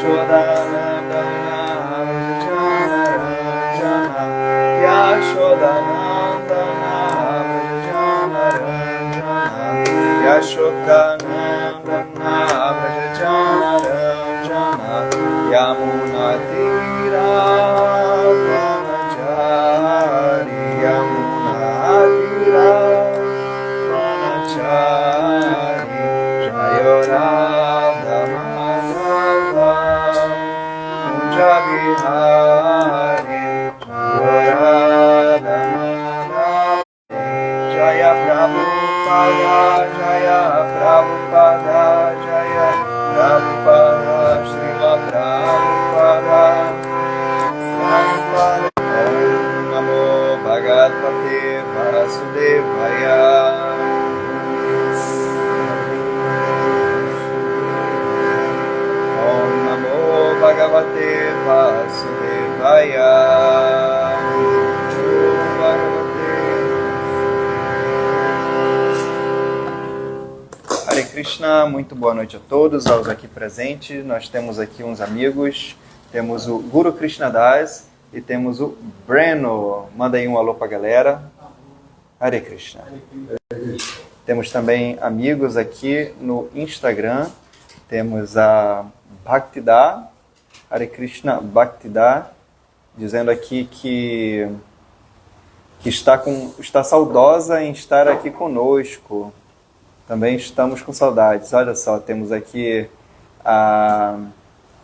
Yashodanandana Jana Yashodanandana Jana Yashodanandana Jana Yamuna Tira Vanachari Yamuna Tira Vanachari Jayorada Madhava Kunjabihari Jayorada Madhava Jaya Prabhupada Jaya Prabhupada Jaya Prabhupada Srila Prabhupada Prabhupada Om Namo Bhagavate Vasudevaya Om Namo Bhagavate Vasudevaya Hare Krishna, muito boa noite a todos, aos aqui presentes. Nós temos aqui uns amigos, temos o Guru Krishnadas e temos o Breno. Manda aí um alô pra galera. Hare Krishna. Temos também amigos aqui no Instagram, temos a Bhaktida, Hare Krishna Bhaktida, dizendo aqui que está saudosa em estar aqui conosco. Também estamos com saudades. Olha só, temos aqui a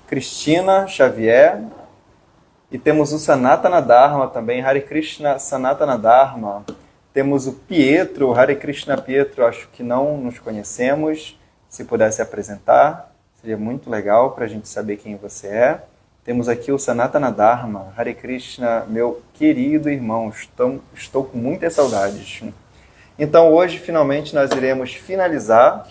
Cristina Xavier e temos o Sanatana Dharma também, Hare Krishna Sanatana Dharma. Temos o Pietro, Hare Krishna Pietro, acho que não nos conhecemos. Se pudesse apresentar, seria muito legal para a gente saber quem você é. Temos aqui o Sanatana Dharma, Hare Krishna, meu querido irmão, estou com muitas saudades. Então hoje finalmente nós iremos finalizar,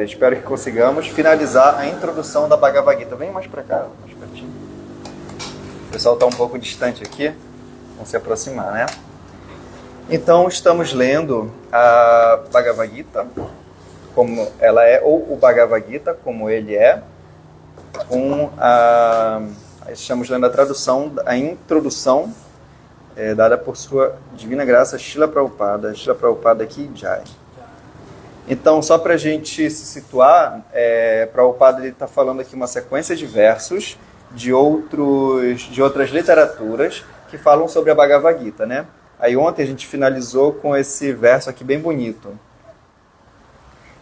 espero que consigamos finalizar a introdução da Bhagavad Gita. Vem mais para cá, mais pertinho. O pessoal está um pouco distante aqui, vamos se aproximar, né? Então estamos lendo a Bhagavad Gita como ela é, ou o Bhagavad Gita como ele é, estamos lendo a tradução, a introdução dada por sua divina graça Srila Prabhupada Ki Jai. Então, só para a gente se situar, Prabhupada está falando aqui uma sequência de versos de outras literaturas que falam sobre a Bhagavad Gita, né? Aí ontem a gente finalizou com esse verso aqui bem bonito,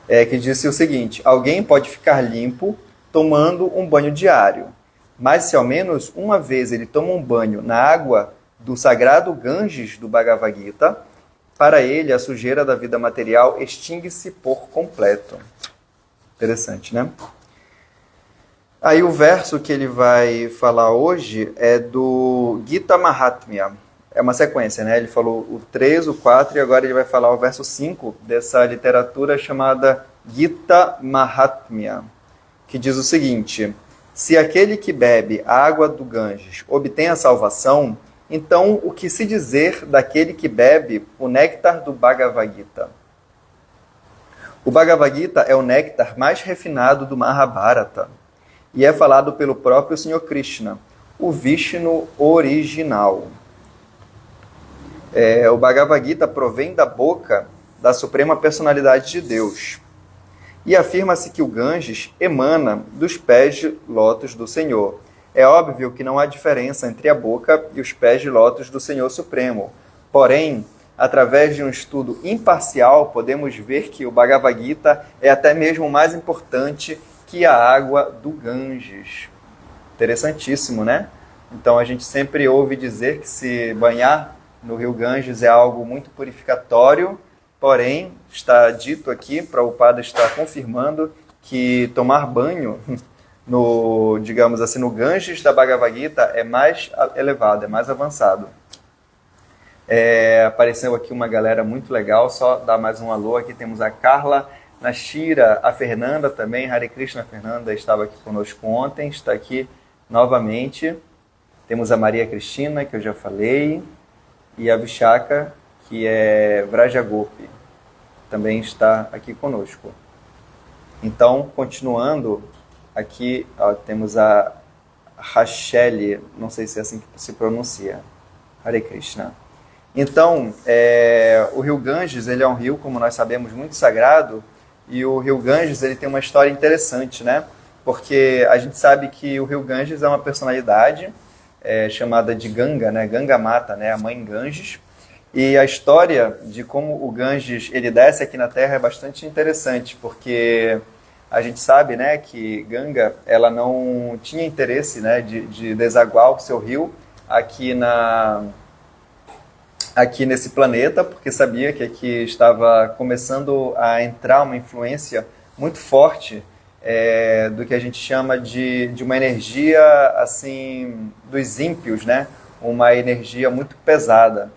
que disse o seguinte: alguém pode ficar limpo tomando um banho diário, mas se ao menos uma vez ele toma um banho na água do sagrado Ganges do Bhagavad Gita, para ele a sujeira da vida material extingue-se por completo. Interessante, né? Aí o verso que ele vai falar hoje é do Gita Mahatmya. É uma sequência, né? Ele falou o 3, o 4 e agora ele vai falar o verso 5 dessa literatura chamada Gita Mahatmya, que diz o seguinte: se aquele que bebe a água do Ganges obtém a salvação, então o que se dizer daquele que bebe o néctar do Bhagavad Gita? O Bhagavad Gita é o néctar mais refinado do Mahabharata e é falado pelo próprio Sr. Krishna, o Vishnu original. O Bhagavad Gita provém da boca da Suprema Personalidade de Deus. E afirma-se que o Ganges emana dos pés de lótus do Senhor. É óbvio que não há diferença entre a boca e os pés de lótus do Senhor Supremo. Porém, através de um estudo imparcial, podemos ver que o Bhagavad Gita é até mesmo mais importante que a água do Ganges. Interessantíssimo, né? Então a gente sempre ouve dizer que se banhar no rio Ganges é algo muito purificatório, porém, está dito aqui, Prabhupada está confirmando que tomar banho digamos assim, no Ganges da Bhagavad Gita é mais elevado, é mais avançado. Apareceu aqui uma galera muito legal, só dar mais um alô. Aqui temos a Carla Nashira, a Fernanda também, Hare Krishna. Fernanda estava aqui conosco ontem, está aqui novamente. Temos a Maria Cristina, que eu já falei, e a Vishaka, que é Vrajagopi, também está aqui conosco. Então, continuando aqui ó, temos a Rachele, não sei se é assim que se pronuncia. Hare Krishna. Então, o rio Ganges, ele é um rio, como nós sabemos, muito sagrado, e o rio Ganges ele tem uma história interessante, né? Porque a gente sabe que o rio Ganges é uma personalidade chamada de Ganga, né? Ganga Mata, né? A mãe Ganges. E a história de como o Ganges ele desce aqui na Terra é bastante interessante, porque a gente sabe, né, que Ganga ela não tinha interesse, né, de desaguar o seu rio aqui nesse planeta, porque sabia que aqui estava começando a entrar uma influência muito forte do que a gente chama de uma energia assim dos ímpios, né? Uma energia muito pesada.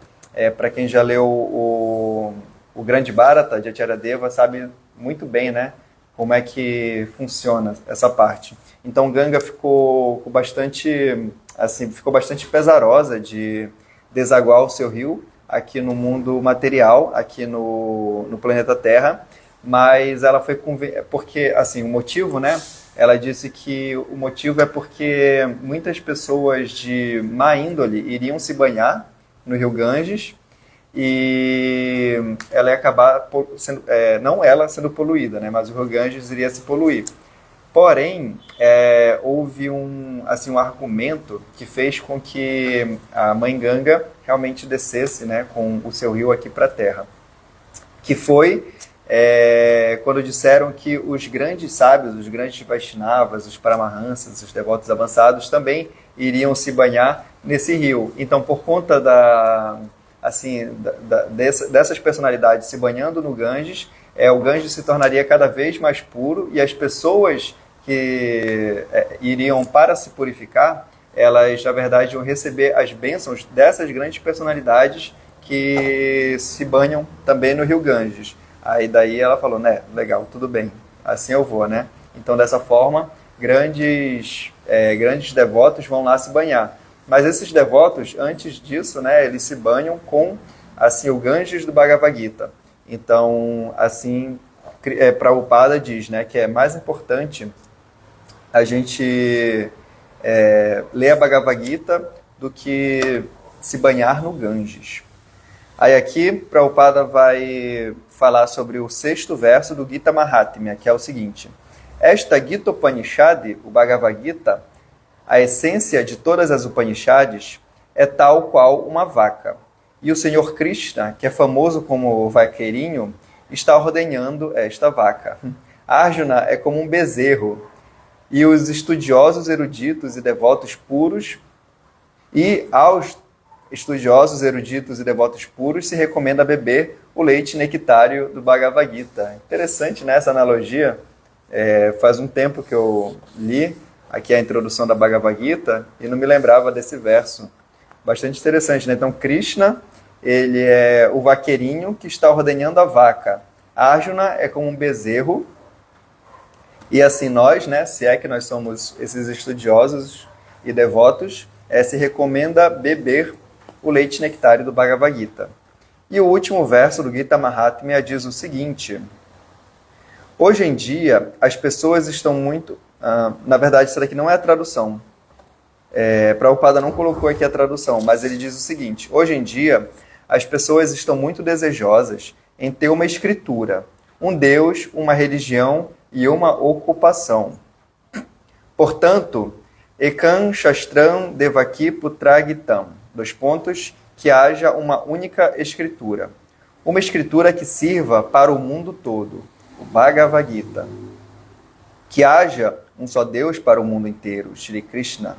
Para quem já leu o Grande Bharata de Acharya sabe muito bem, né? Como é que funciona essa parte. Então Ganga ficou bastante pesarosa de desaguar o seu rio aqui no mundo material, aqui no planeta Terra, mas ela foi porque assim, o motivo, né? Ela disse que o motivo é porque muitas pessoas de má índole iriam se banhar no rio Ganges e ela ia acabar sendo, não ela sendo poluída, né, mas o rio Ganges iria se poluir. Porém, houve um argumento que fez com que a mãe Ganga realmente descesse, né, com o seu rio aqui para a Terra, que foi quando disseram que os grandes sábios, os grandes Vaishnavas, os Paramahansas, os devotos avançados também iriam se banhar nesse rio. Então, por conta dessas personalidades se banhando no Ganges, o Ganges se tornaria cada vez mais puro e as pessoas que iriam para se purificar, elas, na verdade, iam receber as bênçãos dessas grandes personalidades que se banham também no rio Ganges. Aí daí ela falou, né, legal, tudo bem, assim eu vou, né? Então, dessa forma, grandes devotos vão lá se banhar. Mas esses devotos, antes disso, né, eles se banham com assim, o Ganges do Bhagavad Gita. Então, assim, Prabhupada diz, né, que é mais importante a gente ler a Bhagavad Gita do que se banhar no Ganges. Aí aqui, Prabhupada vai falar sobre o 6º verso do Gita Mahatmya, que é o seguinte: esta Gita Upanishad, o Bhagavad Gita, a essência de todas as Upanishads, é tal qual uma vaca. E o Senhor Krishna, que é famoso como vaqueirinho, está ordenhando esta vaca. Arjuna é como um bezerro. E os estudiosos, eruditos e devotos puros, e aos estudiosos, eruditos e devotos puros se recomenda beber o leite nectário do Bhagavad Gita. Interessante, né, essa analogia. Faz um tempo que eu li aqui a introdução da Bhagavad Gita e não me lembrava desse verso. Bastante interessante, né? Então, Krishna, ele é o vaqueirinho que está ordenhando a vaca. Arjuna é como um bezerro. E assim nós, né, se é que nós somos esses estudiosos e devotos, se recomenda beber o leite nectário do Bhagavad Gita. E o último verso do Gita Mahatmya diz o seguinte: hoje em dia, as pessoas estão muito... na verdade, isso daqui não é a tradução. Prabhupada não colocou aqui a tradução, mas ele diz o seguinte: hoje em dia, as pessoas estão muito desejosas em ter uma escritura, um Deus, uma religião e uma ocupação. Portanto, Ekam Shastram Devaki Putragitam, que haja uma única escritura. Uma escritura que sirva para o mundo todo, o Bhagavad Gita. Que haja um só Deus para o mundo inteiro, Shri Krishna.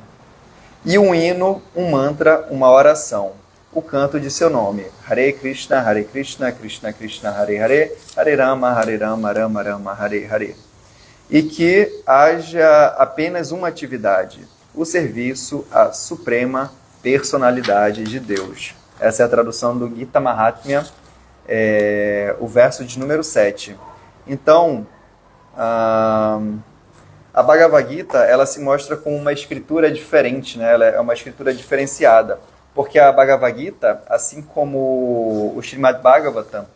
E um hino, um mantra, uma oração, o canto de seu nome. Hare Krishna, Krishna Krishna, Hare Hare, Hare Rama, Rama Rama, Hare Hare. E que haja apenas uma atividade, o serviço à suprema personalidade de Deus. Essa é a tradução do Gita Mahatmya, o verso de número 7. Então, a Bhagavad Gita, ela se mostra com uma escritura diferente, né? Ela é uma escritura diferenciada, porque a Bhagavad Gita, assim como o Srimad Bhagavatam,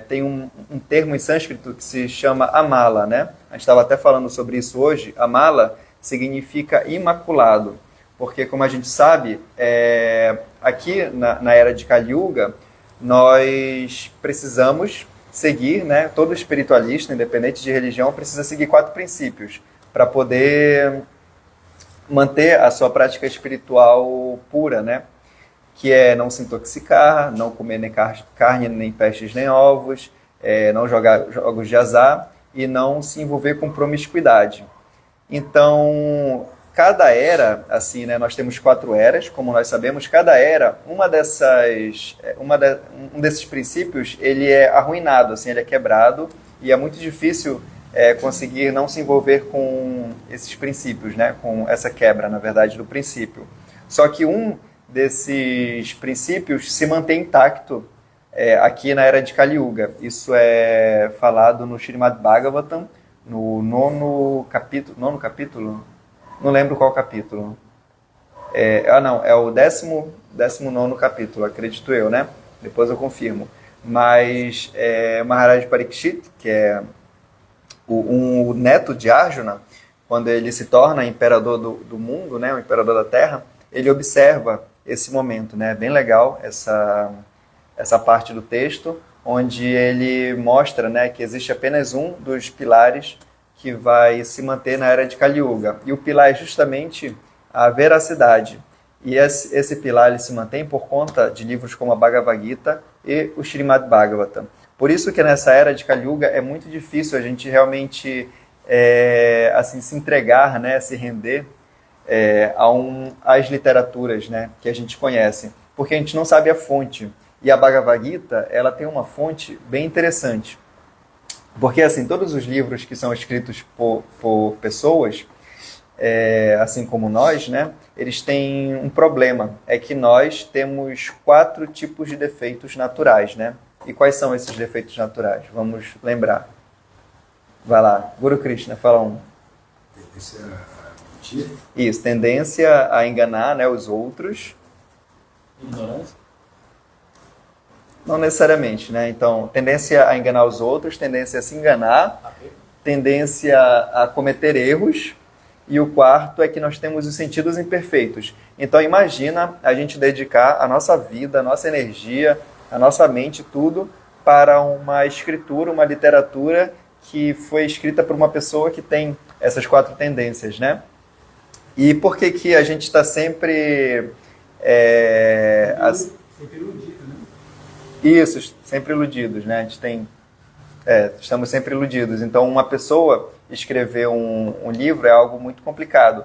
tem um termo em sânscrito que se chama amala, né? A gente estava até falando sobre isso hoje. Amala significa imaculado, porque, como a gente sabe, aqui na era de Kali Yuga, nós precisamos seguir, né? Todo espiritualista, independente de religião, precisa seguir 4 princípios para poder manter a sua prática espiritual pura, né? Que é não se intoxicar, não comer nem carne, nem peixes, nem ovos, não jogar jogos de azar e não se envolver com promiscuidade. Então, cada era, assim, né, nós temos 4 eras, como nós sabemos, cada era, um desses princípios, ele é arruinado, assim, ele é quebrado, e é muito difícil conseguir não se envolver com esses princípios, né, com essa quebra, na verdade, do princípio. Só que um desses princípios se mantém intacto aqui na era de Kali Yuga. Isso é falado no Srimad Bhagavatam, no nono capítulo, não lembro qual capítulo. É o 19º capítulo, acredito eu, né? Depois eu confirmo. Mas Maharaj Parikshit, que é o neto de Arjuna, quando ele se torna imperador do mundo, né, o imperador da Terra, ele observa esse momento, né? Bem legal essa parte do texto, onde ele mostra, né, que existe apenas um dos pilares que vai se manter na era de Kali Yuga. E o pilar é justamente a veracidade. E esse pilar ele se mantém por conta de livros como a Bhagavad Gita e o Srimad Bhagavatam. Por isso que nessa era de Kali Yuga é muito difícil a gente realmente assim, se entregar, né, se render às literaturas, né, que a gente conhece, porque a gente não sabe a fonte. E a Bhagavad Gita, ela tem uma fonte bem interessante, porque assim, todos os livros que são escritos por pessoas, assim como nós, né, eles têm um problema, é que nós temos 4 tipos de defeitos naturais, né? E quais são esses defeitos naturais? Vamos lembrar. Vai lá, Guru Krishna, fala um. Tendência a mentir. Isso, tendência a enganar, né, os outros. Ignorância? Não necessariamente, né? Então, tendência a enganar os outros, tendência a se enganar, tendência a cometer erros, e o quarto é que nós temos os sentidos imperfeitos. Então, imagina a gente dedicar a nossa vida, a nossa energia, a nossa mente, tudo, para uma escritura, uma literatura que foi escrita por uma pessoa que tem essas 4 tendências, né? E por que a gente está sempre... Sempre iludido, né? Isso, sempre iludidos, né? A gente tem... estamos sempre iludidos. Então, uma pessoa escrever um livro é algo muito complicado.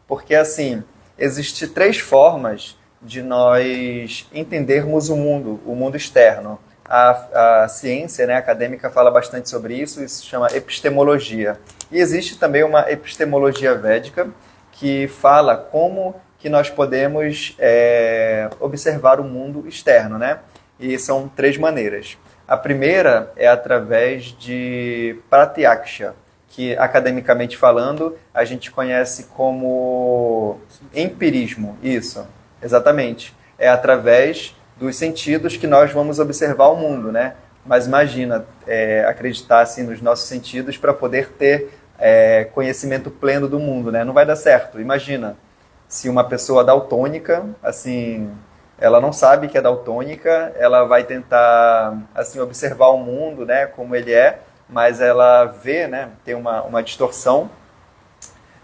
Porque, assim, existem 3 formas de nós entendermos o mundo externo. A ciência, né, acadêmica fala bastante sobre isso, isso se chama epistemologia. E existe também uma epistemologia védica que fala como que nós podemos observar o mundo externo, né? E são 3 maneiras. A primeira é através de pratyaksha, que academicamente falando a gente conhece como empirismo. Isso, exatamente. É através dos sentidos que nós vamos observar o mundo, né? Mas imagina acreditar assim, nos nossos sentidos para poder ter conhecimento pleno do mundo, né? Não vai dar certo. Imagina se uma pessoa daltônica, assim, ela não sabe que é daltônica, ela vai tentar assim, observar o mundo, né, como ele é, mas ela vê, né, tem uma distorção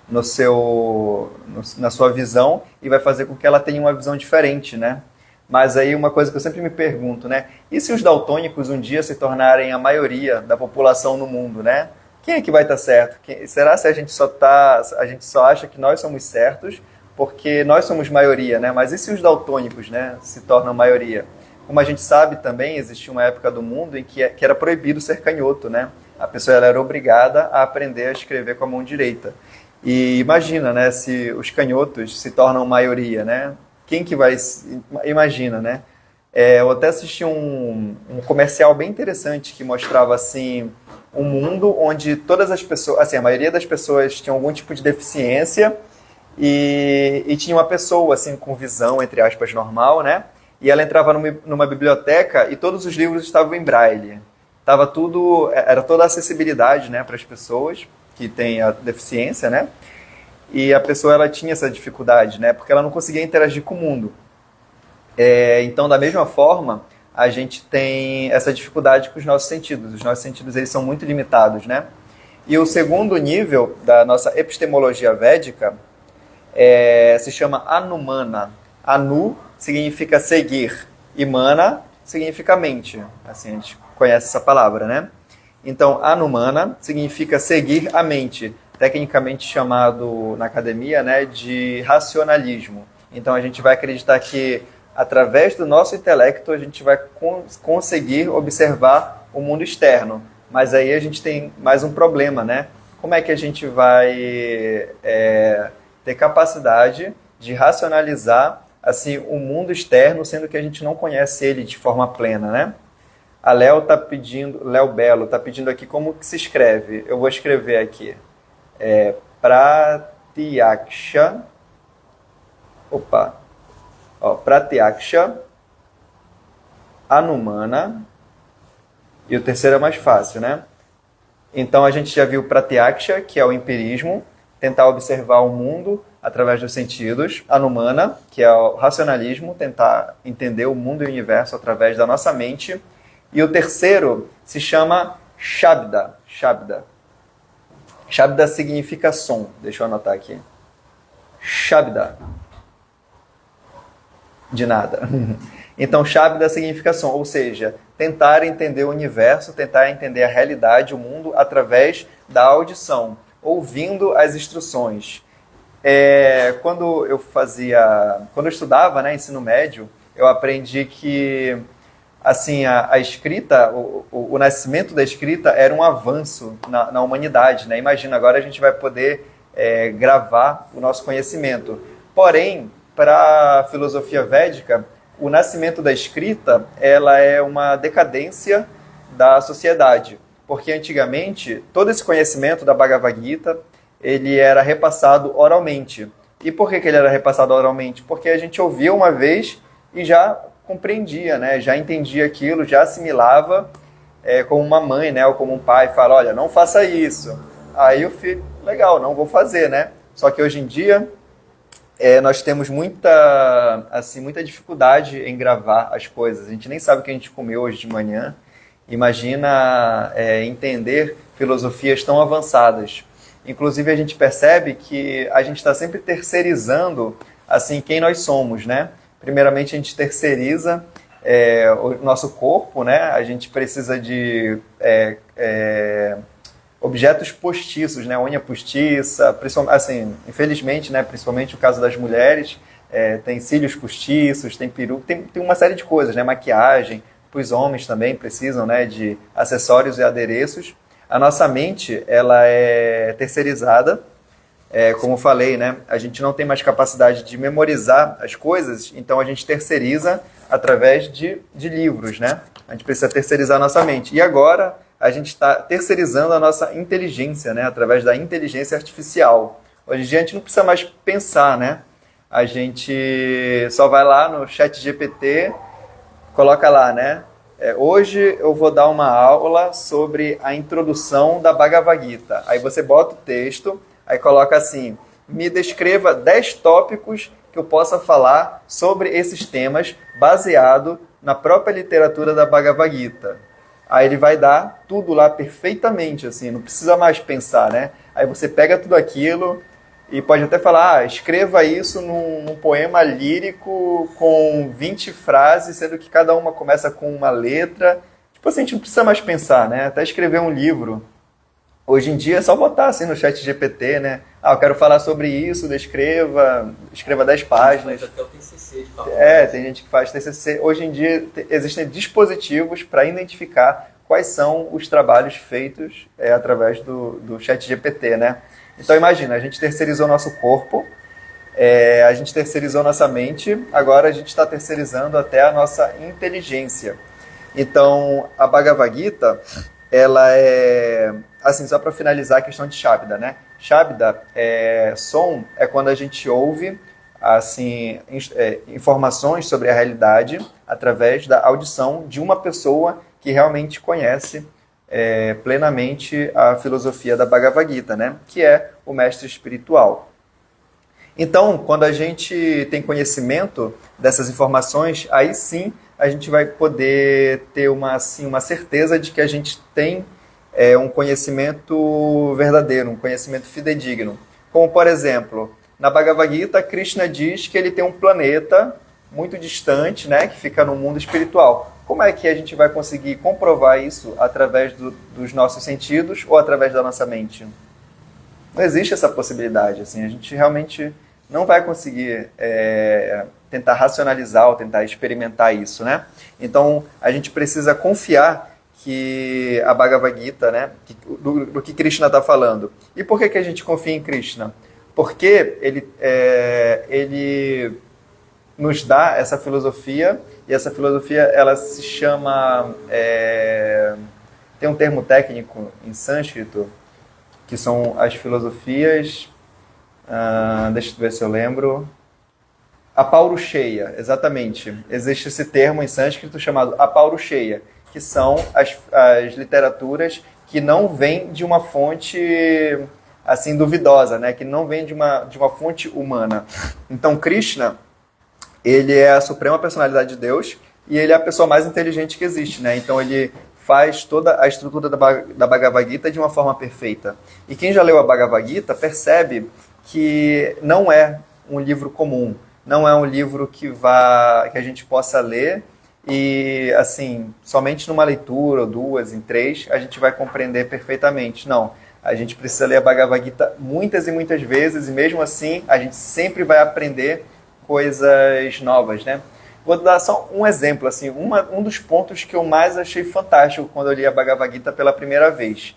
na sua visão e vai fazer com que ela tenha uma visão diferente, né? Mas aí uma coisa que eu sempre me pergunto, né? E se os daltônicos um dia se tornarem a maioria da população no mundo, né? Quem é que vai estar certo? Será se a gente só acha que nós somos certos porque nós somos maioria, né? Mas e se os daltônicos, né, se tornam maioria? Como a gente sabe também, existia uma época do mundo em que era proibido ser canhoto, né? A pessoa ela era obrigada a aprender a escrever com a mão direita. E imagina, né, se os canhotos se tornam maioria, né? Quem que vai... Imagina, né? Eu até assisti um comercial bem interessante que mostrava, assim, um mundo onde todas as pessoas... Assim, a maioria das pessoas tinham algum tipo de deficiência e tinha uma pessoa, assim, com visão, entre aspas, normal, né? E ela entrava numa biblioteca e todos os livros estavam em braille. Tava tudo, era toda a acessibilidade, né, para as pessoas que têm a deficiência, né? E a pessoa ela tinha essa dificuldade, né, porque ela não conseguia interagir com o mundo. Então, da mesma forma, a gente tem essa dificuldade com os nossos sentidos. Os nossos sentidos eles são muito limitados, né? E o segundo nível da nossa epistemologia védica se chama Anumana. Anu significa seguir e mana significa mente. Assim, a gente conhece essa palavra, né? Então, Anumana significa seguir a mente, tecnicamente chamado na academia, né, de racionalismo. Então, a gente vai acreditar que, através do nosso intelecto, a gente vai conseguir observar o mundo externo. Mas aí a gente tem mais um problema, né? Como é que a gente vai ter capacidade de racionalizar assim, o mundo externo, sendo que a gente não conhece ele de forma plena, né? A Léo Belo está pedindo aqui como que se escreve. Eu vou escrever aqui. Pratyaksha. Pratyaksha, Anumana. E o terceiro é mais fácil, né? Então a gente já viu Pratyaksha, que é o empirismo, tentar observar o mundo através dos sentidos. Anumana, que é o racionalismo, tentar entender o mundo e o universo através da nossa mente. E o terceiro se chama Shabda. Shabda significa som. Deixa eu anotar aqui. Shabda. De nada. Então, Shabda significa som, ou seja, tentar entender o universo, tentar entender a realidade, o mundo, através da audição, ouvindo as instruções. Quando eu estudava, né, ensino médio, eu aprendi que assim, a escrita, o nascimento da escrita era um avanço na humanidade, né? Imagina, agora a gente vai poder gravar o nosso conhecimento. Porém, para a filosofia védica, o nascimento da escrita ela é uma decadência da sociedade, porque antigamente todo esse conhecimento da Bhagavad Gita ele era repassado oralmente. E por que ele era repassado oralmente? Porque a gente ouvia uma vez e já compreendia, né? Já entendia aquilo, já assimilava, como uma mãe, né? Ou como um pai fala, olha, não faça isso. Aí o filho, legal, não vou fazer, né? Só que hoje em dia nós temos muita dificuldade em gravar as coisas. A gente nem sabe o que a gente comeu hoje de manhã. Imagina entender filosofias tão avançadas. Inclusive, a gente percebe que a gente está sempre terceirizando assim, quem nós somos, né? Primeiramente, a gente terceiriza o nosso corpo, né? A gente precisa de objetos postiços, né? Unha postiça, assim, infelizmente, né? Principalmente no caso das mulheres, tem cílios postiços, tem peruca, tem uma série de coisas, né? Maquiagem, os homens também precisam, né? De acessórios e adereços. A nossa mente, ela é terceirizada, como eu falei, né? A gente não tem mais capacidade de memorizar as coisas, então a gente terceiriza através de livros, né? A gente precisa terceirizar a nossa mente. E agora a gente está terceirizando a nossa inteligência, né? Através da inteligência artificial. Hoje em dia a gente não precisa mais pensar, né? A gente só vai lá no ChatGPT, coloca lá, né? Hoje eu vou dar uma aula sobre a introdução da Bhagavad Gita. Aí você bota o texto, aí coloca assim, me descreva 10 tópicos que eu possa falar sobre esses temas baseado na própria literatura da Bhagavad Gita. Aí ele vai dar tudo lá perfeitamente, assim, não precisa mais pensar, né? Aí você pega tudo aquilo e pode até falar, escreva isso num poema lírico com 20 frases, sendo que cada uma começa com uma letra. Tipo assim, a gente não precisa mais pensar, né? Até escrever um livro. Hoje em dia é só botar assim no ChatGPT, né? Eu quero falar sobre isso, escreva 10 páginas. Até o TCC de falar. Tem gente que faz TCC. Hoje em dia existem dispositivos para identificar quais são os trabalhos feitos através do ChatGPT, né? Então imagina, a gente terceirizou nosso corpo, a gente terceirizou nossa mente, agora a gente está terceirizando até a nossa inteligência. Então a Bhagavad Gita, ela assim, só para finalizar a questão de Shabda, né? Shabda, som, é quando a gente ouve assim, informações sobre a realidade através da audição de uma pessoa que realmente conhece plenamente a filosofia da Bhagavad Gita, né? Que é o mestre espiritual. Então, quando a gente tem conhecimento dessas informações, aí sim a gente vai poder ter uma certeza de que a gente tem um conhecimento verdadeiro, um conhecimento fidedigno. Como, por exemplo, na Bhagavad Gita, Krishna diz que ele tem um planeta muito distante, né, que fica no mundo espiritual. Como é que a gente vai conseguir comprovar isso através dos nossos sentidos ou através da nossa mente? Não existe essa possibilidade. Assim, a gente realmente não vai conseguir tentar racionalizar ou tentar experimentar isso, né? Então, a gente precisa confiar que a Bhagavad Gita, né, do que Krishna está falando. E por que a gente confia em Krishna? Porque ele nos dá essa filosofia, e essa filosofia ela se chama... tem um termo técnico em sânscrito, que são as filosofias... deixa eu ver se eu lembro... Apaurucheya, exatamente. Existe esse termo em sânscrito chamado Apaurucheya, que são as literaturas que não vêm de uma fonte assim duvidosa, né? Que não vêm de uma fonte humana. Então, Krishna, ele é a suprema personalidade de Deus e ele é a pessoa mais inteligente que existe, né? Então, ele faz toda a estrutura da Bhagavad Gita de uma forma perfeita. E quem já leu a Bhagavad Gita percebe que não é um livro comum, não é um livro que a gente possa ler e, assim, somente numa leitura, ou duas, em três, a gente vai compreender perfeitamente. Não, a gente precisa ler a Bhagavad Gita muitas e muitas vezes, e mesmo assim, a gente sempre vai aprender coisas novas, né? Vou dar só um exemplo, assim, um dos pontos que eu mais achei fantástico quando eu li a Bhagavad Gita pela primeira vez.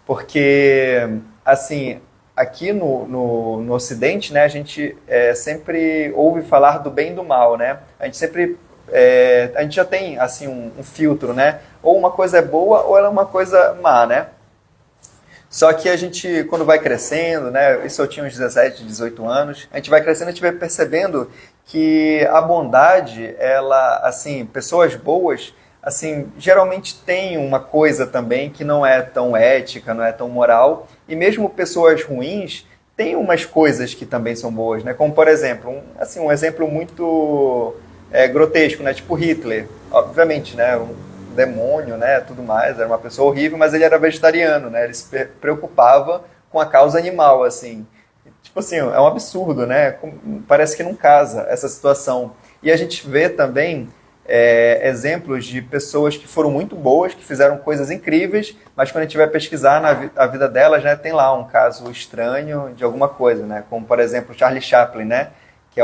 Porque, assim, aqui no Ocidente, né, a gente sempre ouve falar do bem e do mal, né? A gente já tem assim um filtro, né? Ou uma coisa é boa ou ela é uma coisa má, né? Só que a gente, quando vai crescendo, né? Isso eu tinha uns 17, 18 anos, a gente vai crescendo e a gente vai percebendo que a bondade, ela, assim, pessoas boas, assim, geralmente tem uma coisa também que não é tão ética, não é tão moral, e mesmo pessoas ruins têm umas coisas que também são boas, né? Como, por exemplo, um exemplo muito grotesco, né? Tipo Hitler, obviamente, né? Um demônio, né? Tudo mais, era uma pessoa horrível, mas ele era vegetariano, né? Ele se preocupava com a causa animal, assim. Tipo assim, é um absurdo, né? Parece que não casa essa situação. E a gente vê também exemplos de pessoas que foram muito boas, que fizeram coisas incríveis, mas quando a gente vai pesquisar a vida delas, né, tem lá um caso estranho de alguma coisa, né? Como, por exemplo, Charlie Chaplin, né? Que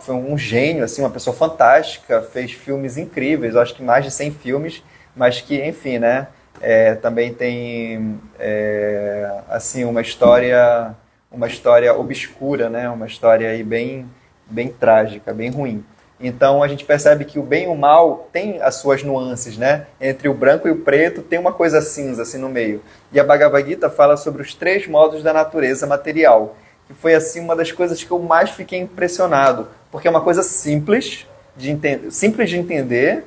foi um gênio, assim, uma pessoa fantástica, fez filmes incríveis, eu acho que mais de 100 filmes, mas que, enfim, né? Também tem assim, uma história obscura, né? Uma história aí bem trágica, bem ruim. Então a gente percebe que o bem e o mal tem as suas nuances, né? Entre o branco e o preto tem uma coisa cinza assim no meio. E a Bhagavad Gita fala sobre os 3 modos da natureza material, que foi assim uma das coisas que eu mais fiquei impressionado, porque é uma coisa simples de entender,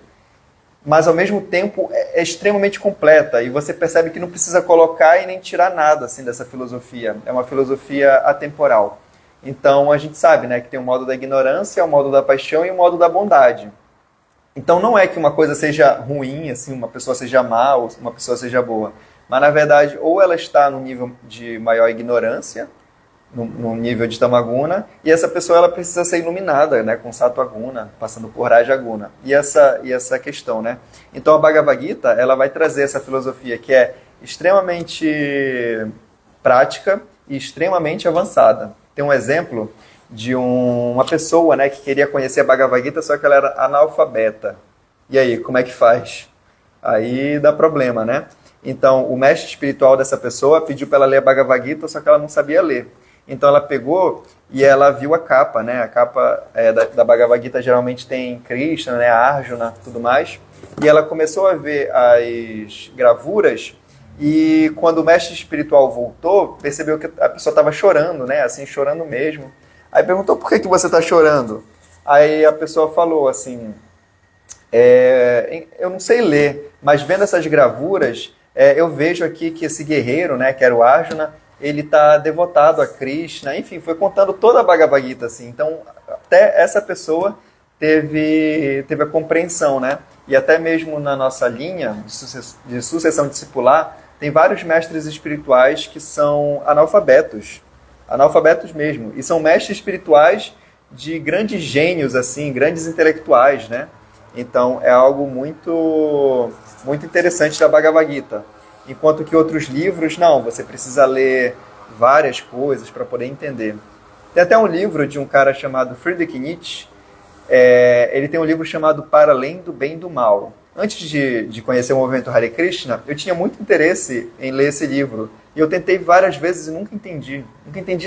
mas ao mesmo tempo é extremamente completa, e você percebe que não precisa colocar e nem tirar nada assim dessa filosofia. É uma filosofia atemporal. Então a gente sabe, né, que tem o modo da ignorância, o modo da paixão e o modo da bondade. Então não é que uma coisa seja ruim, assim, uma pessoa seja má ou uma pessoa seja boa, mas na verdade ou ela está no nível de maior ignorância, no nível de Tamaguna, e essa pessoa ela precisa ser iluminada, né, com Sattva-guna, passando por Raja-guna. E essa questão, né? Então a Bhagavad Gita, ela vai trazer essa filosofia que é extremamente prática e extremamente avançada. Tem um exemplo de uma pessoa, né, que queria conhecer a Bhagavad Gita, só que ela era analfabeta. E aí, como é que faz? Aí dá problema, né? Então, o mestre espiritual dessa pessoa pediu para ela ler a Bhagavad Gita, só que ela não sabia ler. Então ela pegou e ela viu a capa, né? A capa da Bhagavad Gita geralmente tem Krishna, né? Arjuna, tudo mais. E ela começou a ver as gravuras e quando o mestre espiritual voltou, percebeu que a pessoa estava chorando, né? Assim, chorando mesmo. Aí perguntou, por que que você está chorando? Aí a pessoa falou assim, eu não sei ler, mas vendo essas gravuras, eu vejo aqui que esse guerreiro, né, que era o Arjuna, ele está devotado a Krishna, enfim, foi contando toda a Bhagavad Gita, assim. Então, até essa pessoa teve a compreensão, né? E até mesmo na nossa linha de sucessão discipular, tem vários mestres espirituais que são analfabetos mesmo, e são mestres espirituais de grandes gênios, assim, grandes intelectuais, né? Então, é algo muito, muito interessante da Bhagavad Gita. Enquanto que outros livros, não, você precisa ler várias coisas para poder entender. Tem até um livro de um cara chamado Friedrich Nietzsche, ele tem um livro chamado Para Além do Bem e do Mal. Antes de conhecer o movimento Hare Krishna, eu tinha muito interesse em ler esse livro. E eu tentei várias vezes e nunca entendi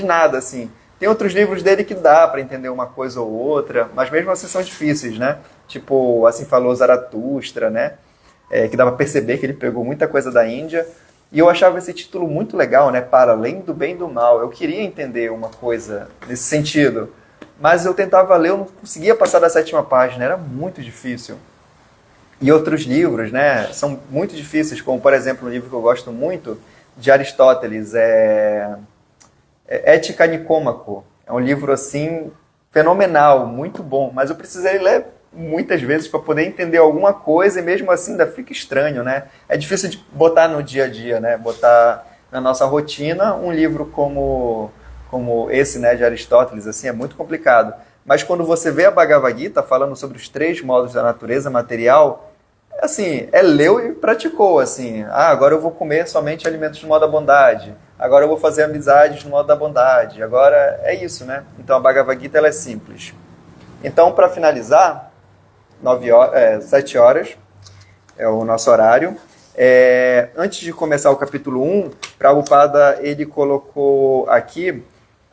nada, assim. Tem outros livros dele que dá para entender uma coisa ou outra, mas mesmo assim são difíceis, né? Tipo, Assim Falou Zaratustra, né? Que dá para perceber que ele pegou muita coisa da Índia. E eu achava esse título muito legal, né? Para Além do Bem e do Mal. Eu queria entender uma coisa nesse sentido. Mas eu tentava ler, eu não conseguia passar da 7ª página, era muito difícil. E outros livros, né, são muito difíceis, como, por exemplo, um livro que eu gosto muito, de Aristóteles, Ética Nicômaco. É um livro, assim, fenomenal, muito bom, mas eu precisei ler muitas vezes para poder entender alguma coisa e mesmo assim ainda fica estranho, né? É difícil de botar no dia a dia, né? Botar na nossa rotina um livro como esse, né, de Aristóteles, assim, é muito complicado. Mas quando você vê a Bhagavad Gita falando sobre os 3 modos da natureza material, assim, leu e praticou, assim. Agora eu vou comer somente alimentos no modo da bondade. Agora eu vou fazer amizades no modo da bondade. Agora é isso, né? Então a Bhagavad Gita ela é simples. Então, para finalizar, 7 horas é o nosso horário. Antes de começar o capítulo 1, Prabhupada ele colocou aqui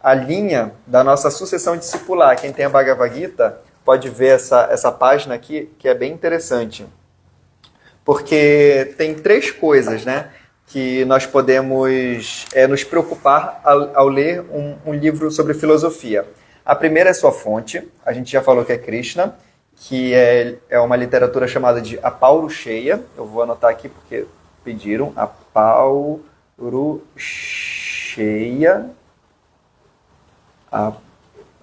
a linha da nossa sucessão discipular. Quem tem a Bhagavad Gita pode ver essa página aqui, que é bem interessante. Porque tem 3 coisas, né, que nós podemos nos preocupar ao ler um livro sobre filosofia. A primeira é sua fonte, a gente já falou que é Krishna, que é uma literatura chamada de Apaurucheya. Eu vou anotar aqui porque pediram. Apaurucheya.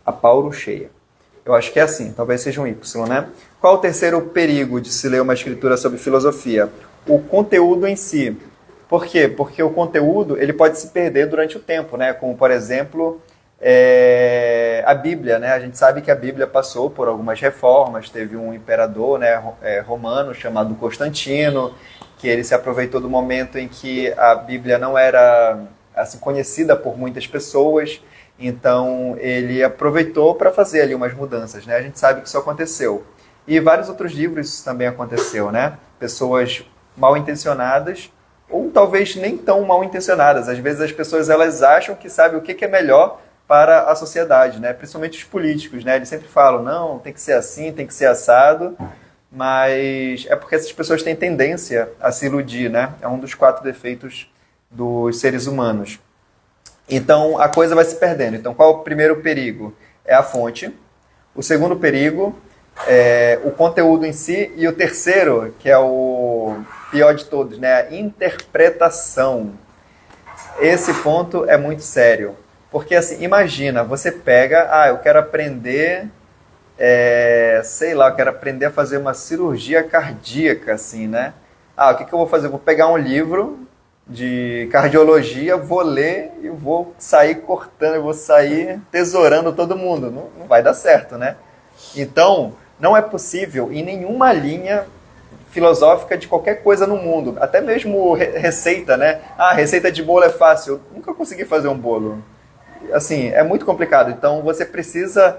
Apaurucheya. Eu acho que é assim, talvez seja um Y, né? Qual o terceiro perigo de se ler uma escritura sobre filosofia? O conteúdo em si. Por quê? Porque o conteúdo ele pode se perder durante o tempo, né? Como, por exemplo, a Bíblia, né? A gente sabe que a Bíblia passou por algumas reformas. Teve um imperador, né, romano chamado Constantino, que ele se aproveitou do momento em que a Bíblia não era assim, conhecida por muitas pessoas. Então, ele aproveitou para fazer ali umas mudanças, né? A gente sabe que isso aconteceu. E vários outros livros isso também aconteceu, né? Pessoas mal intencionadas, ou talvez nem tão mal intencionadas. Às vezes as pessoas elas acham que sabem o que é melhor para a sociedade, né? Principalmente os políticos, né? Eles sempre falam, não, tem que ser assim, tem que ser assado. Mas é porque essas pessoas têm tendência a se iludir, né? É um dos 4 defeitos dos seres humanos. Então, a coisa vai se perdendo. Então, qual é o primeiro perigo? É a fonte. O segundo perigo é o conteúdo em si. E o terceiro, que é o pior de todos, né? A interpretação. Esse ponto é muito sério. Porque, assim, imagina, você pega... eu quero aprender... eu quero aprender a fazer uma cirurgia cardíaca, assim, né? O que eu vou fazer? Eu vou pegar um livro de cardiologia, vou ler e vou sair cortando, eu vou sair tesourando todo mundo. Não vai dar certo, né? Então, não é possível em nenhuma linha filosófica de qualquer coisa no mundo, até mesmo receita, né? Receita de bolo é fácil. Eu nunca consegui fazer um bolo. Assim, é muito complicado. Então, você precisa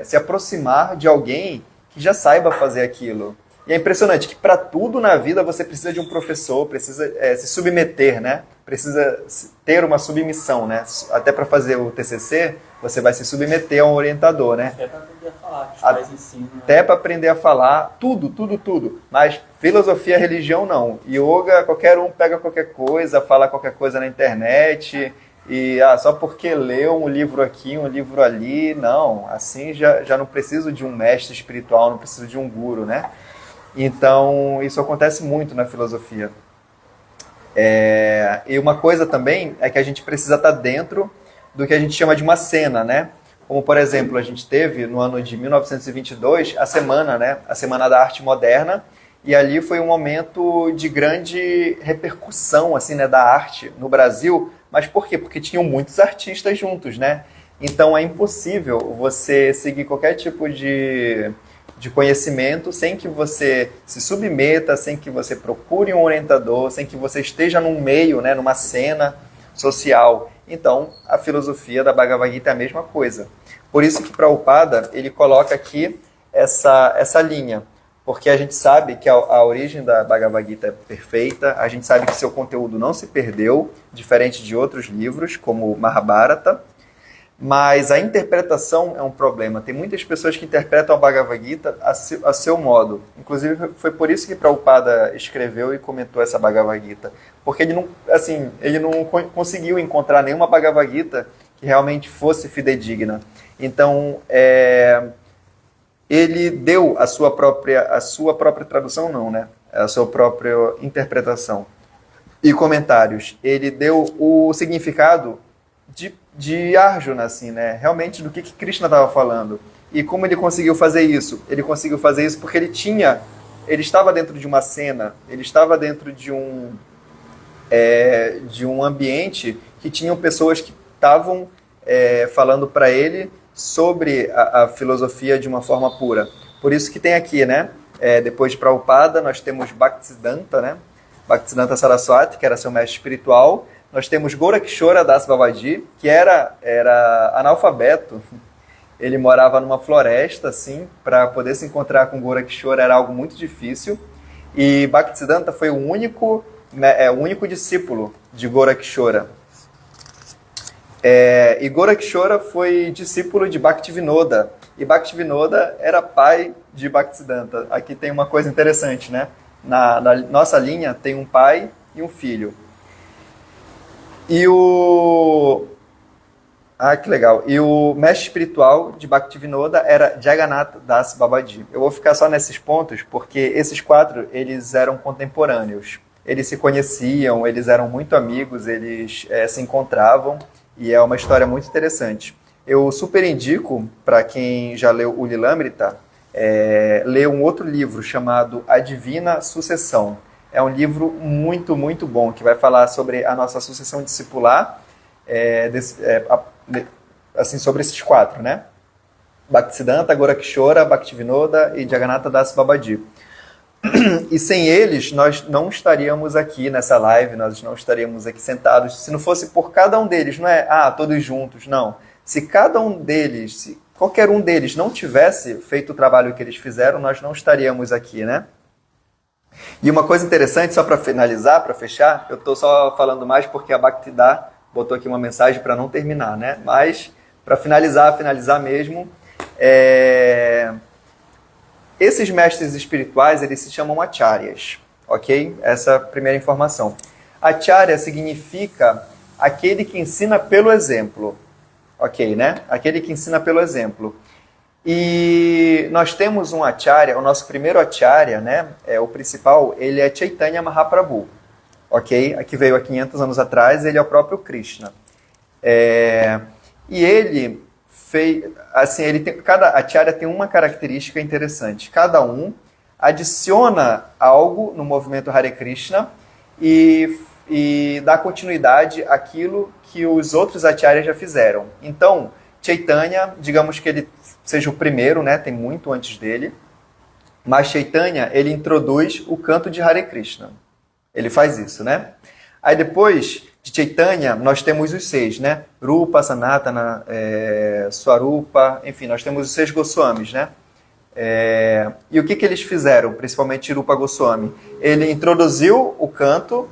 se aproximar de alguém que já saiba fazer aquilo. E é impressionante que para tudo na vida você precisa de um professor, precisa se submeter, né? Precisa ter uma submissão, né? Até para fazer o TCC, você vai se submeter a um orientador, né? Até para aprender a falar, que os pais ensinam. Até para aprender a falar, tudo. Mas filosofia, religião, não. Yoga, qualquer um pega qualquer coisa, fala qualquer coisa na internet. E só porque leu um livro aqui, um livro ali, não. Assim já não preciso de um mestre espiritual, não preciso de um guru, né? Então, isso acontece muito na filosofia. E uma coisa também é que a gente precisa estar dentro do que a gente chama de uma cena, né? Como, por exemplo, a gente teve no ano de 1922 a semana, né? A Semana da Arte Moderna, e ali foi um momento de grande repercussão, assim, né, da arte no Brasil. Mas por quê? Porque tinham muitos artistas juntos, né? Então é impossível você seguir qualquer tipo de conhecimento sem que você se submeta, sem que você procure um orientador, sem que você esteja num meio, né, numa cena social. Então, a filosofia da Bhagavad Gita é a mesma coisa. Por isso que Prabhupada, ele coloca aqui essa linha, porque a gente sabe que a origem da Bhagavad Gita é perfeita, a gente sabe que seu conteúdo não se perdeu, diferente de outros livros, como Mahabharata, mas a interpretação é um problema. Tem muitas pessoas que interpretam a Bhagavad Gita a seu modo. Inclusive, foi por isso que Prabhupada escreveu e comentou essa Bhagavad Gita. Porque ele não conseguiu encontrar nenhuma Bhagavad Gita que realmente fosse fidedigna. Então, ele deu a sua própria tradução, não, né? A sua própria interpretação e comentários. Ele deu o significado de Arjuna, assim, né? Realmente do que Krishna estava falando. E como ele conseguiu fazer isso? Ele conseguiu fazer isso porque ele estava dentro de uma cena, ele estava dentro de um ambiente que tinham pessoas que estavam falando para ele sobre a filosofia de uma forma pura. Por isso que tem aqui, né? Depois de Prabhupada, nós temos Bhaktisiddhanta, né? Bhaktisiddhanta Saraswati, que era seu mestre espiritual. Nós temos Gorakshora Das Babaji, que era analfabeto. Ele morava numa floresta, assim, para poder se encontrar com Gorakshora era algo muito difícil. E Bhaktisiddhanta foi o único discípulo de Gorakshora. E Gorakshora foi discípulo de Bhaktivinoda. E Bhaktivinoda era pai de Bhaktisiddhanta. Aqui tem uma coisa interessante, né? Na nossa linha tem um pai e um filho. Que legal. E o mestre espiritual de Bhaktivinoda era Jagannatha Das Babaji. Eu vou ficar só nesses pontos, porque esses 4, eles eram contemporâneos. Eles se conheciam, eles eram muito amigos, eles se encontravam, e é uma história muito interessante. Eu super indico, para quem já leu o Lilamrita, ler um outro livro chamado A Divina Sucessão. É um livro muito, muito bom, que vai falar sobre a nossa sucessão discipular, assim, sobre esses 4, né? Bhaktisiddhanta, Gorakshora, Bhaktivinoda e Jagannatha Das Babaji. E sem eles, nós não estaríamos aqui nessa live, nós não estaríamos aqui sentados, se não fosse por cada um deles, não é, todos juntos, não. Se cada um deles, se qualquer um deles não tivesse feito o trabalho que eles fizeram, nós não estaríamos aqui, né? E uma coisa interessante, só para finalizar, para fechar, eu estou só falando mais porque a Bhaktidá botou aqui uma mensagem para não terminar, né? Mas, para finalizar mesmo, esses mestres espirituais, eles se chamam acharyas, ok? Essa é a primeira informação. Acharya significa aquele que ensina pelo exemplo, ok, né? Aquele que ensina pelo exemplo. E nós temos um acharya, o nosso primeiro acharya, né, o principal, ele é Chaitanya Mahaprabhu, ok? Aqui veio há 500 anos atrás, ele é o próprio Krishna. E ele fez, assim, cada acharya tem uma característica interessante. Cada um adiciona algo no movimento Hare Krishna e dá continuidade àquilo que os outros acharyas já fizeram. Então, Chaitanya, digamos que ele seja o primeiro, né? Tem muito antes dele. Mas Chaitanya, ele introduz o canto de Hare Krishna. Ele faz isso, né? Aí depois de Chaitanya, nós temos os 6, né? Rupa, Sanatana, Swarupa, enfim, nós temos os 6 Goswamis, né? E o que eles fizeram, principalmente Rupa Goswami? Ele introduziu o canto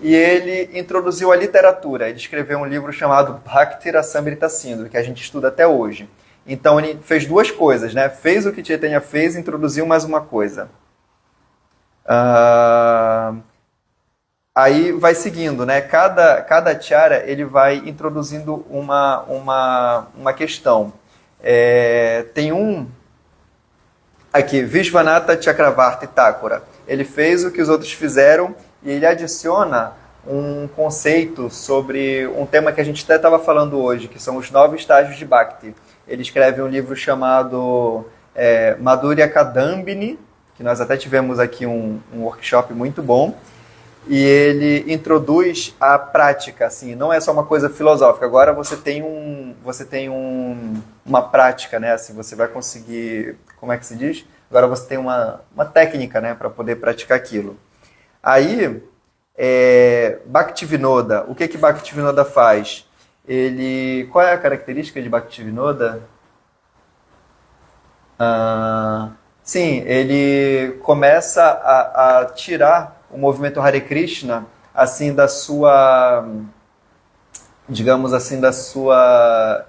e ele introduziu a literatura. Ele escreveu um livro chamado Bhakti Rasamrita Sindhu, que a gente estuda até hoje. Então ele fez 2 coisas, né? Fez o que Chaitanya fez e introduziu mais uma coisa. aí vai seguindo, né? Cada acharya, ele vai introduzindo uma questão. Tem aqui, Vishvanatha Chakravarti Thakura. Ele fez o que os outros fizeram e ele adiciona um conceito sobre um tema que a gente até estava falando hoje, que são os 9 estágios de Bhakti. Ele escreve um livro chamado Madhurya Kadambini, que nós até tivemos aqui um workshop muito bom, e ele introduz a prática, assim, não é só uma coisa filosófica. Agora você tem uma prática, né? Assim, você vai conseguir, como é que se diz? Agora você tem uma técnica, né, para poder praticar aquilo. Aí, Bhaktivinoda, o que Bhaktivinoda faz? Qual é a característica de Bhaktivinoda? Sim, ele começa a tirar o movimento Hare Krishna, assim, da sua, digamos assim, da sua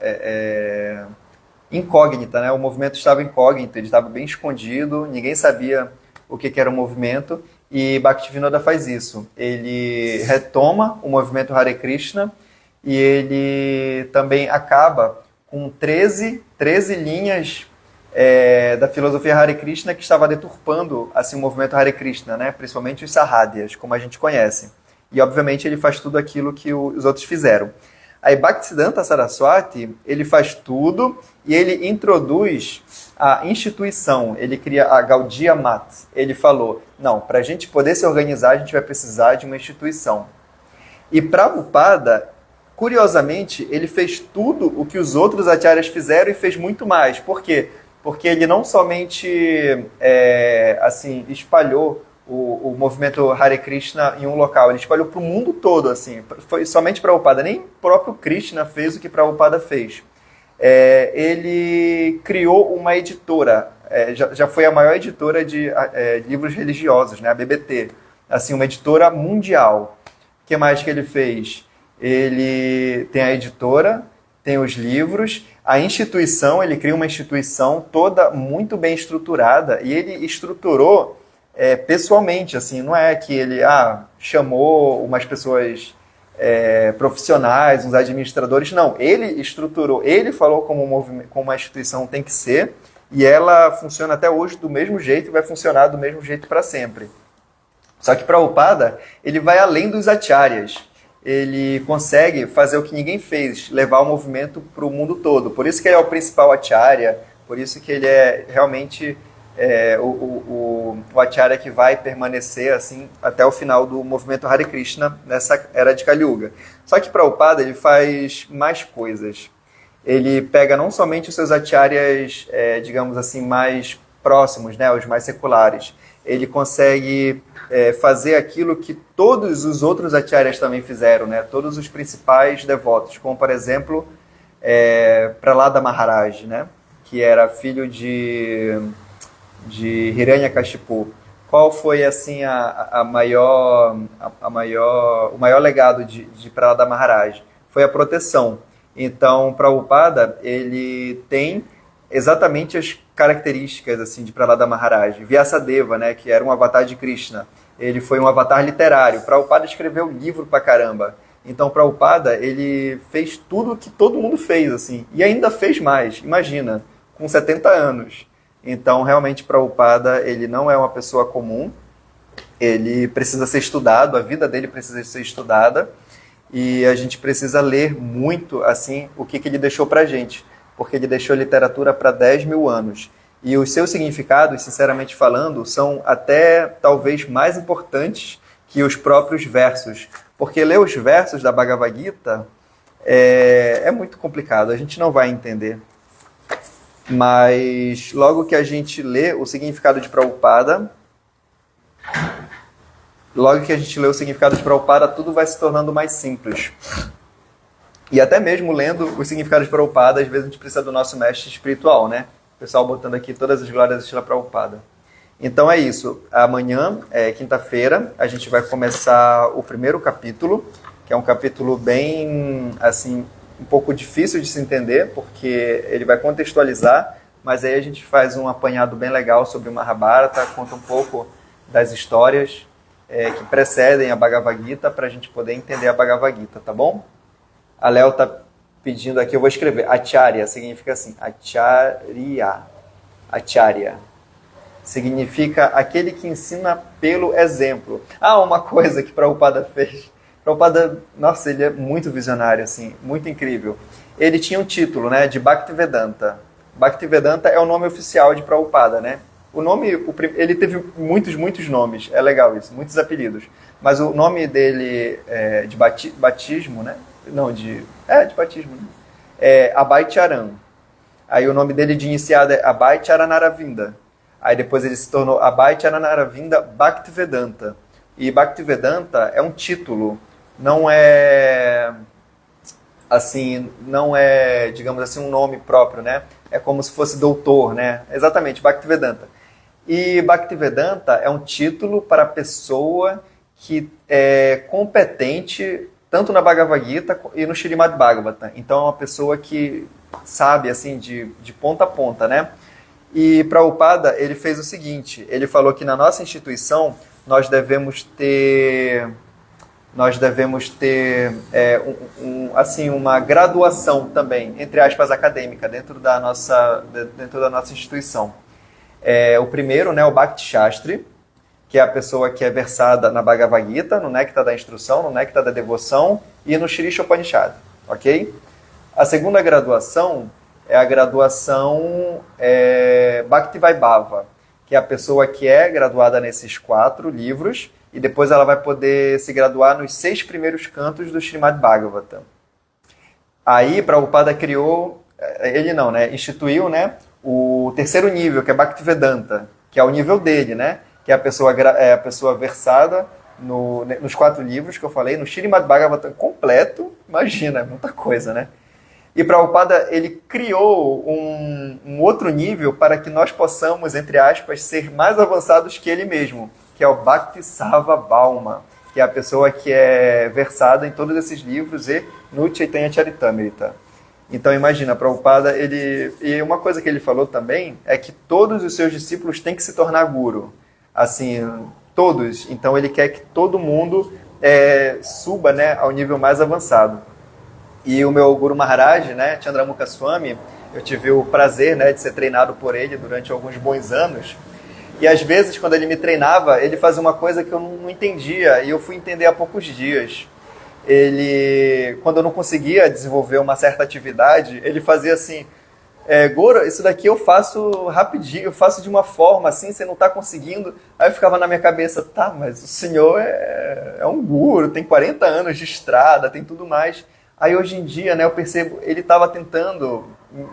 incógnita, né? O movimento estava incógnito, ele estava bem escondido, ninguém sabia o que era o movimento, e Bhaktivinoda faz isso. Ele retoma o movimento Hare Krishna e ele também acaba com 13 linhas da filosofia Hare Krishna que estava deturpando assim, o movimento Hare Krishna, né? Principalmente os Sahadyas, como a gente conhece. E, obviamente, ele faz tudo aquilo que os outros fizeram. Aí, Bhaktisiddhanta Saraswati, ele faz tudo e ele introduz a instituição. Ele cria a Gaudiya Mat. Ele falou, não, para a gente poder se organizar, a gente vai precisar de uma instituição. E Prabhupada, curiosamente, ele fez tudo o que os outros acharyas fizeram e fez muito mais. Por quê? Porque ele não somente assim, espalhou o movimento Hare Krishna em um local, ele espalhou para o mundo todo. Assim. Foi somente Prabhupada, nem o próprio Krishna fez o que Prabhupada fez. Ele criou uma editora, já foi a maior editora de livros religiosos, né, a BBT, assim, uma editora mundial. O que mais que ele fez? Ele tem a editora, tem os livros, a instituição, ele cria uma instituição toda muito bem estruturada e ele estruturou pessoalmente, assim, não é que ele chamou umas pessoas profissionais, uns administradores, não, ele estruturou, ele falou como uma instituição tem que ser e ela funciona até hoje do mesmo jeito e vai funcionar do mesmo jeito para sempre. Só que Prabhupada, ele vai além dos acharyas. Ele consegue fazer o que ninguém fez, levar o movimento para o mundo todo. Por isso que ele é o principal acharya, por isso que ele é realmente o acharya que vai permanecer assim até o final do movimento Hare Krishna nessa era de Kali Yuga. Só que Prabhupada, ele faz mais coisas. Ele pega não somente os seus acharyas, digamos assim, mais próximos, né, os mais seculares. Ele consegue fazer aquilo que todos os outros acharyas também fizeram, né? Todos os principais devotos, como por exemplo Prahlada Maharaj, né? Que era filho de Hiranyakashipu. Qual foi assim o maior legado de Prahlada Maharaj? Foi a proteção. Então, Prabhupada, ele tem exatamente as características assim de Prahlada Maharaj. Vyasadeva, né, que era um avatar de Krishna, ele foi um avatar literário. Prabhupada escreveu livro pra caramba. Então Prabhupada, ele fez tudo o que todo mundo fez assim, e ainda fez mais. Imagina, com 70 anos. Então realmente Prabhupada, ele não é uma pessoa comum. Ele precisa ser estudado, a vida dele precisa ser estudada e a gente precisa ler muito assim o que ele deixou pra gente. Porque ele deixou literatura para 10 mil anos. E os seus significados, sinceramente falando, são até talvez mais importantes que os próprios versos. Porque ler os versos da Bhagavad Gita é muito complicado, a gente não vai entender. Mas logo que a gente lê o significado de Prabhupada, tudo vai se tornando mais simples. E até mesmo lendo os significados de Prabhupada, às vezes a gente precisa do nosso mestre espiritual, né? O pessoal botando aqui todas as glórias de Srila Prabhupada. Então é isso. Amanhã, quinta-feira, a gente vai começar o primeiro capítulo, que é um capítulo bem, assim, um pouco difícil de se entender, porque ele vai contextualizar, mas aí a gente faz um apanhado bem legal sobre o Mahabharata, conta um pouco das histórias, que precedem a Bhagavad Gita para a gente poder entender a Bhagavad Gita, tá bom? A Léo está pedindo aqui, eu vou escrever. Acharya significa assim, Acharya. Acharya significa aquele que ensina pelo exemplo. Uma coisa que Prabhupada fez. Prabhupada, nossa, ele é muito visionário, assim, muito incrível. Ele tinha um título, né, de Bhaktivedanta. Bhaktivedanta é o nome oficial de Prabhupada, né? O nome, ele teve muitos nomes, é legal isso, muitos apelidos. Mas o nome dele de batismo, né? Não, de batismo, né? É Abhay Charan. Aí o nome dele de iniciado é Abhay Charanaravinda. Aí depois ele se tornou Abhay Charanaravinda Bhaktivedanta. E Bhaktivedanta é um título, não é assim, não é, digamos assim, um nome próprio, né? É como se fosse doutor, né? Exatamente, Bhaktivedanta. E Bhaktivedanta é um título para a pessoa que é competente tanto na Bhagavad Gita e no Srimad Bhagavatam. Então é uma pessoa que sabe, assim, de ponta a ponta, né? E Prabhupada, ele fez o seguinte, ele falou que na nossa instituição nós devemos ter assim, uma graduação também, entre aspas, acadêmica, dentro da nossa instituição. O primeiro, né, o Bhakti Shastri, que é a pessoa que é versada na Bhagavad Gita, no Néctar da Instrução, no Néctar da Devoção e no Shri Upanishad, ok? A segunda graduação é a graduação Bhakti Vaibhava, que é a pessoa que é graduada nesses 4 livros e depois ela vai poder se graduar nos 6 primeiros cantos do Srimad Bhagavatam. Aí Prabhupada criou, instituiu, né, o terceiro nível, que é Bhaktivedanta, que é o nível dele, né, que é a pessoa versada nos 4 livros que eu falei, no Srimad Bhagavatam completo, imagina, é muita coisa, né? E Prabhupada, ele criou um outro nível para que nós possamos, entre aspas, ser mais avançados que ele mesmo, que é o Bhakti Sarva Bhauma, que é a pessoa que é versada em todos esses livros e no Chaitanya Charitamrita. Então imagina, Prabhupada, e uma coisa que ele falou também é que todos os seus discípulos têm que se tornar guru. Assim, todos. Então ele quer que todo mundo suba, né, ao nível mais avançado. E o meu Guru Maharaj, né, Chandramukha Swami, eu tive o prazer, né, de ser treinado por ele durante alguns bons anos. E às vezes, quando ele me treinava, ele fazia uma coisa que eu não entendia, e eu fui entender há poucos dias. Quando eu não conseguia desenvolver uma certa atividade, ele fazia assim, Guru, isso daqui eu faço rapidinho, eu faço de uma forma assim, você não está conseguindo. Aí eu ficava na minha cabeça, tá, mas o senhor é um guru, tem 40 anos de estrada, tem tudo mais. Aí hoje em dia, né, eu percebo, ele estava tentando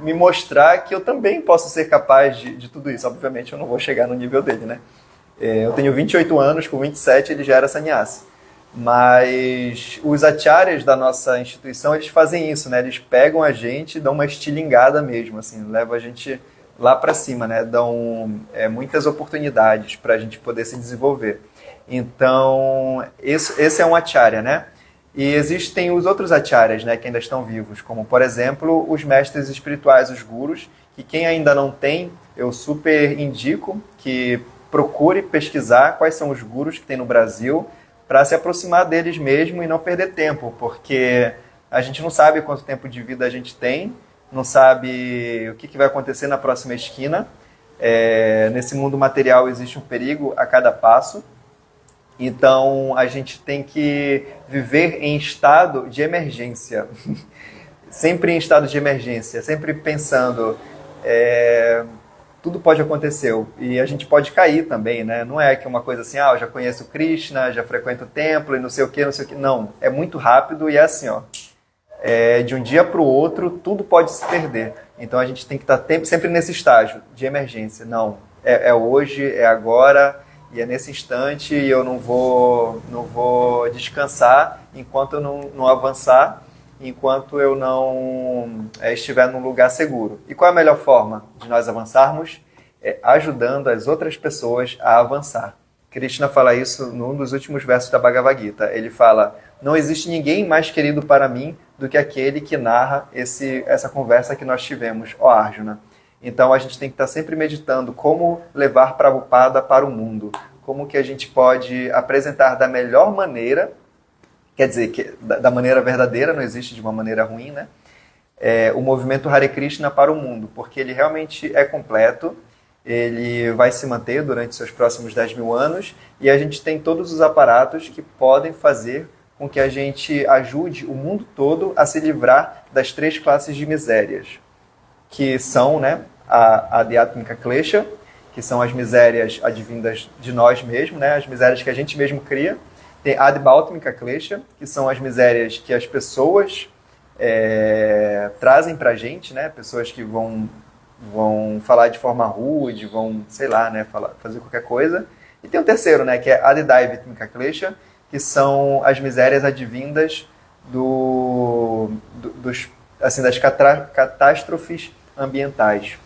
me mostrar que eu também posso ser capaz de tudo isso. Obviamente eu não vou chegar no nível dele, né? Eu tenho 28 anos, com 27 ele já era sannyasi. Mas os acharyas da nossa instituição, eles fazem isso, né? Eles pegam a gente e dão uma estilingada mesmo, assim, levam a gente lá para cima, né? Dão muitas oportunidades para a gente poder se desenvolver. Então, esse é um acharya, né? E existem os outros acharyas, né, que ainda estão vivos, como, por exemplo, os mestres espirituais, os gurus, que quem ainda não tem, eu super indico que procure pesquisar quais são os gurus que tem no Brasil, para se aproximar deles mesmo e não perder tempo, porque a gente não sabe quanto tempo de vida a gente tem, não sabe o que vai acontecer na próxima esquina. Nesse mundo material existe um perigo a cada passo. Então, a gente tem que viver em estado de emergência. Sempre em estado de emergência, sempre pensando, tudo pode acontecer. E a gente pode cair também, né? Não é que uma coisa assim, eu já conheço Krishna, já frequento o templo e não sei o que, não sei o que. Não, é muito rápido e é assim, de um dia para o outro, tudo pode se perder. Então, a gente tem que estar sempre nesse estágio de emergência. Não, é hoje, é agora. E é nesse instante e eu não vou descansar enquanto eu não avançar, enquanto eu não estiver num lugar seguro. E qual é a melhor forma de nós avançarmos? Ajudando as outras pessoas a avançar. Krishna fala isso num dos últimos versos da Bhagavad Gita. Ele fala, não existe ninguém mais querido para mim do que aquele que narra essa conversa que nós tivemos, ó Arjuna. Então a gente tem que estar sempre meditando como levar Prabhupada para o mundo, como que a gente pode apresentar da melhor maneira, quer dizer, da maneira verdadeira, não existe de uma maneira ruim, né? O movimento Hare Krishna para o mundo, porque ele realmente é completo, ele vai se manter durante seus próximos 10 mil anos, e a gente tem todos os aparatos que podem fazer com que a gente ajude o mundo todo a se livrar das 3 classes de misérias, que são, né, a Adhyatmika Klesha, que são as misérias advindas de nós mesmos, né, as misérias que a gente mesmo cria. Tem a Adbhautmika Klesha, que são as misérias que as pessoas trazem pra gente, né, pessoas que vão falar de forma rude, vão, sei lá, né, fazer qualquer coisa. E tem o terceiro, né, que é a Adidaivatmika Klesha, que são as misérias advindas das catástrofes ambientais.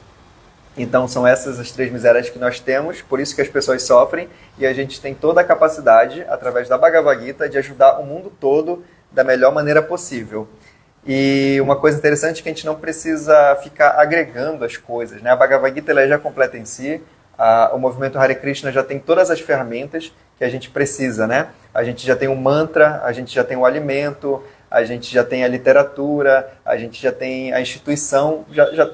Então são essas as 3 misérias que nós temos, por isso que as pessoas sofrem, e a gente tem toda a capacidade, através da Bhagavad Gita, de ajudar o mundo todo da melhor maneira possível. E uma coisa interessante é que a gente não precisa ficar agregando as coisas, né? A Bhagavad Gita ela já completa em si, o movimento Hare Krishna já tem todas as ferramentas que a gente precisa, né? A gente já tem o mantra, a gente já tem o alimento, a gente já tem a literatura, a gente já tem a instituição,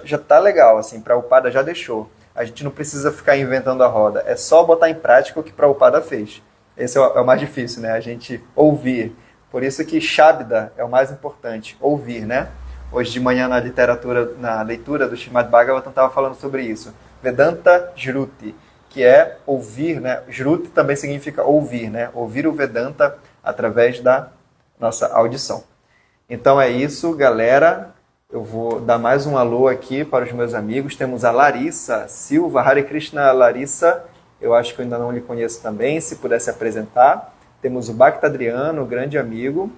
já tá legal, assim, Prabhupada já deixou. A gente não precisa ficar inventando a roda, é só botar em prática o que Prabhupada fez. Esse é o mais difícil, né? A gente ouvir. Por isso que Shabda é o mais importante, ouvir, né? Hoje de manhã na leitura do Srimad Bhagavatam estava falando sobre isso. Vedanta Jruti, que é ouvir, né? Jruti também significa ouvir, né? Ouvir o Vedanta através da nossa audição. Então é isso, galera. Eu vou dar mais um alô aqui para os meus amigos. Temos a Larissa Silva, Hare Krishna Larissa. Eu acho que eu ainda não lhe conheço também, se pudesse apresentar. Temos o Bhakta Adriano, grande amigo.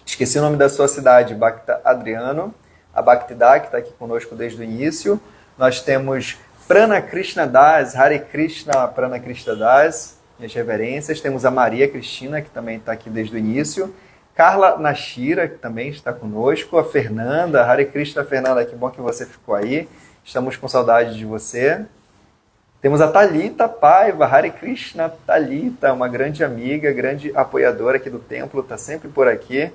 Esqueci o nome da sua cidade, Bhakta Adriano. A Bhaktida, que está aqui conosco desde o início. Nós temos Prana Krishna Das, Hare Krishna Prana Krishna Das, minhas reverências. Temos a Maria Cristina, que também está aqui desde o início. Carla Nashira, que também está conosco. A Fernanda, Hare Krishna Fernanda, que bom que você ficou aí. Estamos com saudade de você. Temos a Thalita Paiva, Hare Krishna Thalita, uma grande amiga, grande apoiadora aqui do templo, está sempre por aqui.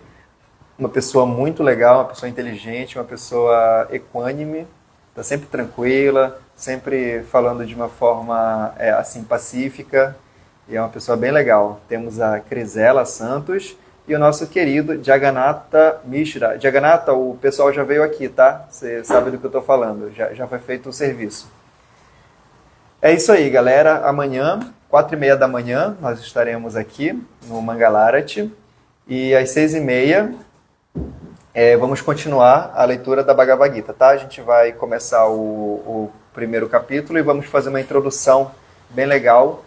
Uma pessoa muito legal, uma pessoa inteligente, uma pessoa equânime, está sempre tranquila, sempre falando de uma forma assim pacífica, e é uma pessoa bem legal. Temos a Crisela Santos e o nosso querido Jagannatha Mishra. Jagannatha, o pessoal já veio aqui, tá? Você sabe do que eu estou falando, já foi feito o serviço. É isso aí, galera. Amanhã, 4h30 da manhã, nós estaremos aqui no Mangalarati. E às 6h30, vamos continuar a leitura da Bhagavad Gita, tá? A gente vai começar o primeiro capítulo e vamos fazer uma introdução bem legal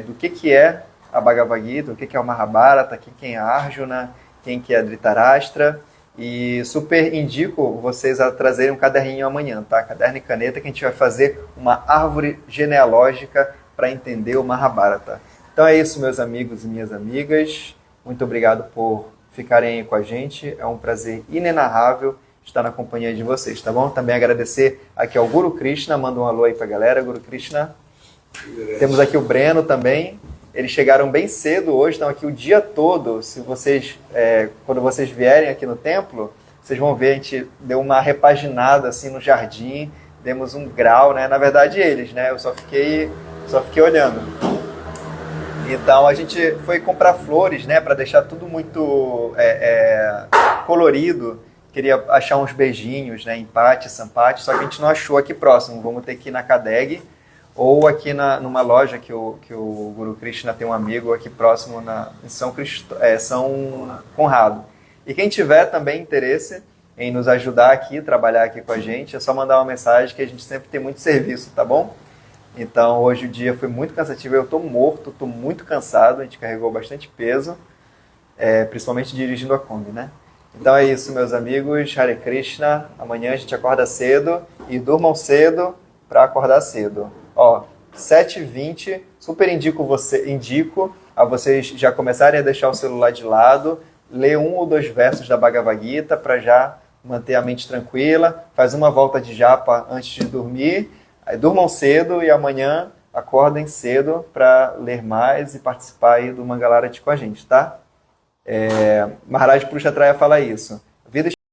do que é a Bhagavad Gita, o que é o Mahabharata, quem é Arjuna, quem que é Dhritarashtra. E super indico vocês a trazerem um caderninho amanhã, tá? Caderno e caneta, que a gente vai fazer uma árvore genealógica para entender o Mahabharata. Então é isso, meus amigos e minhas amigas. Muito obrigado por ficarem aí com a gente. É um prazer inenarrável estar na companhia de vocês, tá bom? Também agradecer aqui ao Guru Krishna. Manda um alô aí pra galera, Guru Krishna. Temos aqui o Breno também. Eles chegaram bem cedo hoje, estão aqui o dia todo. Se vocês, quando vocês vierem aqui no templo, vocês vão ver, a gente deu uma repaginada assim no jardim, demos um grau, né? Na verdade eles, né? Eu só fiquei olhando. Então a gente foi comprar flores, né? Para deixar tudo muito colorido. Queria achar uns beijinhos, né? Empate, sampate, só que a gente não achou aqui próximo. Vamos ter que ir na Cadeg ou aqui numa loja que o Guru Krishna tem um amigo aqui próximo em São Conrado. E quem tiver também interesse em nos ajudar aqui, trabalhar aqui com a gente, é só mandar uma mensagem que a gente sempre tem muito serviço, tá bom? Então hoje o dia foi muito cansativo, eu estou morto, estou muito cansado, a gente carregou bastante peso, principalmente dirigindo a Kombi, né? Então é isso, meus amigos, Hare Krishna, amanhã a gente acorda cedo e durmam cedo para acordar cedo. 7h20, super indico a vocês já começarem a deixar o celular de lado, ler 1 ou 2 versos da Bhagavad Gita para já manter a mente tranquila, faz uma volta de japa antes de dormir, aí durmam cedo e amanhã acordem cedo para ler mais e participar aí do Mangalarati com a gente, tá? Maharaj Purushatraya fala isso.